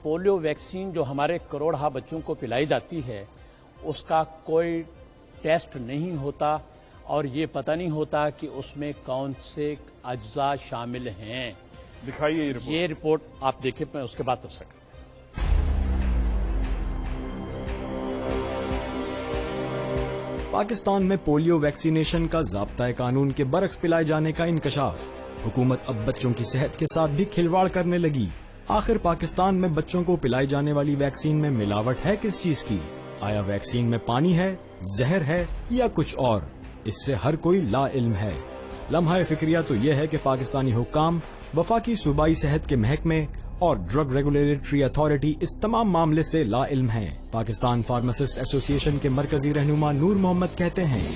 Polio vaccine जो हमारे करोड़हा बच्चों को पिलाई जाती है उसका कोई टेस्ट नहीं होता और ये पता नहीं होता कि उसमें कौन से अज्जा शामिल हैं। दिखाइए ये रिपोर्ट आप देखें, मैं उसके बाद तफसील करता हूं। पाकिस्तान में पोलियो वैक्सीनेशन का ज़ाब्ता कानून के बरक्स पिलाए जाने का इंकशाफ। हुकूमत अब बच्चों की सेहत के साथ भी खिलवाड़ करने लगी। आखिर पाकिस्तान में बच्चों को पिलाई जाने वाली वैक्सीन में मिलावट है किस चीज की? आया वैक्सीन में पानी है, जहर है या कुछ और? इससे हर कोई ला इल्म है। लम्हा फिक्रिया तो यह है कि पाकिस्तानी हुक्काम, वफाकी सूबाई सेहत के महकमे और ड्रग रेगुलेटरी अथॉरिटी इस तमाम मामले से ला इल्म हैं। पाकिस्तान फार्मासिस्ट एसोसिएशन के मरकजी रहनुमा नूर मोहम्मद कहते हैं,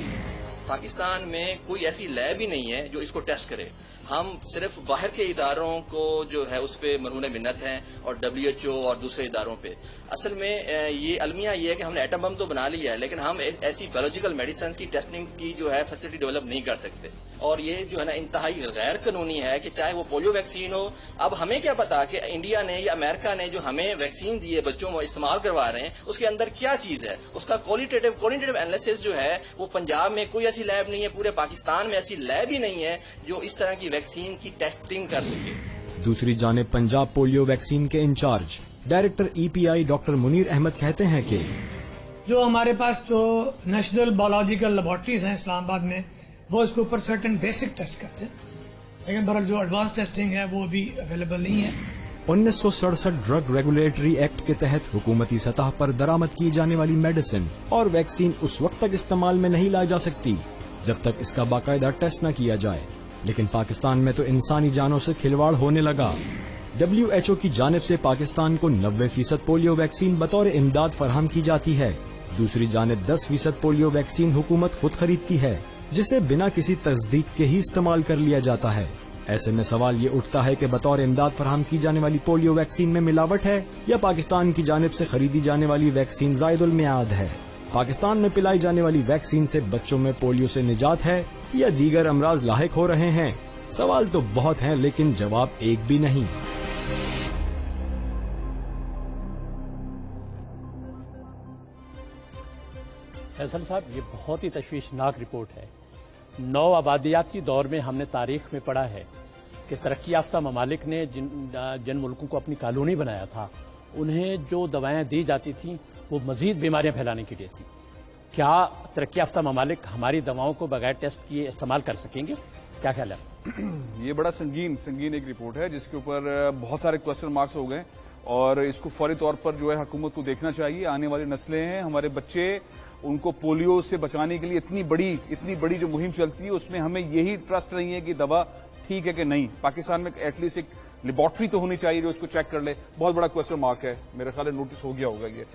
पाकिस्तान में कोई ऐसी लैब ही नहीं है जो इसको टेस्ट करे। हम सिर्फ बाहर के इदारों को जो है उस पर मरहून मिन्नत हैं और WHO और दूसरे इदारों पे। असल में ये अलमिया ये है कि हमने एटम बम तो बना लिया है, लेकिन हम ऐसी बायोलॉजिकल मेडिसिन की टेस्टिंग की जो है फैसिलिटी डेवलप नहीं कर सकते। और ये जो है ना इंतहाई गैर कानूनी है कि चाहे वो पोलियो वैक्सीन हो। अब हमें क्या पता कि इंडिया ने या अमेरिका ने जो हमें वैक्सीन दी है बच्चों को इस्तेमाल करवा रहे हैं उसके अंदर क्या चीज है। उसका क्वालिटेटिव एनालिसिस जो है वो पंजाब में कोई ऐसी लैब नहीं है, पूरे पाकिस्तान में ऐसी लैब ही नहीं है जो इस तरह की वैक्सीन की टेस्टिंग कर सके। दूसरी जानिब पंजाब पोलियो वैक्सीन के in charge director EPI doctor Munir Ahmad कहते हैं कि जो हमारे पास जो नेशनल बायोलॉजिकल लेबोरेटरीज हैं इस्लामाबाद में, वो इसके ऊपर सर्टेन बेसिक टेस्ट करते हैं, लेकिन बहरहाल जो एडवांस टेस्टिंग है वो भी अवेलेबल नहीं है। 1967 ड्रग रेगुलेटरी एक्ट के तहत हुकूमती सतह पर दरामद की जाने वाली मेडिसिन और वैक्सीन उस वक्त तक इस्तेमाल में नहीं लाई जा सकती जब तक इसका बाकायदा टेस्ट न किया जाए। लेकिन पाकिस्तान में तो इंसानी जानों से खिलवाड़ होने लगा। WHO की जानिब से पाकिस्तान को 90% पोलियो वैक्सीन बतौर इमदाद फराहम की जाती है। दूसरी जानिब 10% पोलियो वैक्सीन हुकूमत खुद खरीदती है, जिसे बिना किसी तस्दीक के ही इस्तेमाल कर लिया जाता है। ऐसे में सवाल ये उठता है कि बतौर इमदाद फराहम की जाने वाली पोलियो वैक्सीन में मिलावट है या पाकिस्तान की जानिब से खरीदी जाने वाली वैक्सीन ज़ायदुल मियाद है। पाकिस्तान में पिलाई जाने वाली वैक्सीन से बच्चों में पोलियो से निजात है या दीगर अमराज लाहिक हो रहे हैं? सवाल तो बहुत हैं, लेकिन जवाब एक भी नहीं। फैसल साहब, ये बहुत ही तशवीशनाक रिपोर्ट है। नौ आबादियाती दौर में हमने तारीख में पढ़ा है कि तरक्की याफ्ता ममालिक ने जिन मुल्कों को अपनी कॉलोनी बनाया था उन्हें जो दवाएं दी जाती थीं वो मजीद बीमारियां फैलाने के लिए थी। क्या तरक्की याफ्ता ममालिक हमारी दवाओं को बगैर टेस्ट किए इस्तेमाल कर सकेंगे? क्या ख्याल है? ये बड़ा संगीन एक रिपोर्ट है जिसके ऊपर बहुत सारे क्वेश्चन मार्क्स हो गए और इसको फौरी तौर पर जो है हुकूमत को देखना चाहिए। आने वाली नस्लें हैं, हमारे बच्चे, उनको पोलियो से बचाने के लिए इतनी बड़ी जो मुहिम चलती है उसमें हमें यही ट्रस्ट नहीं है कि दवा ठीक है कि नहीं। पाकिस्तान में एटलीस्ट एक लेबोरेटरी तो होनी चाहिए जो इसको चेक कर ले। बहुत बड़ा क्वेश्चन मार्क है, मेरे ख्याल नोटिस हो गया होगा ये।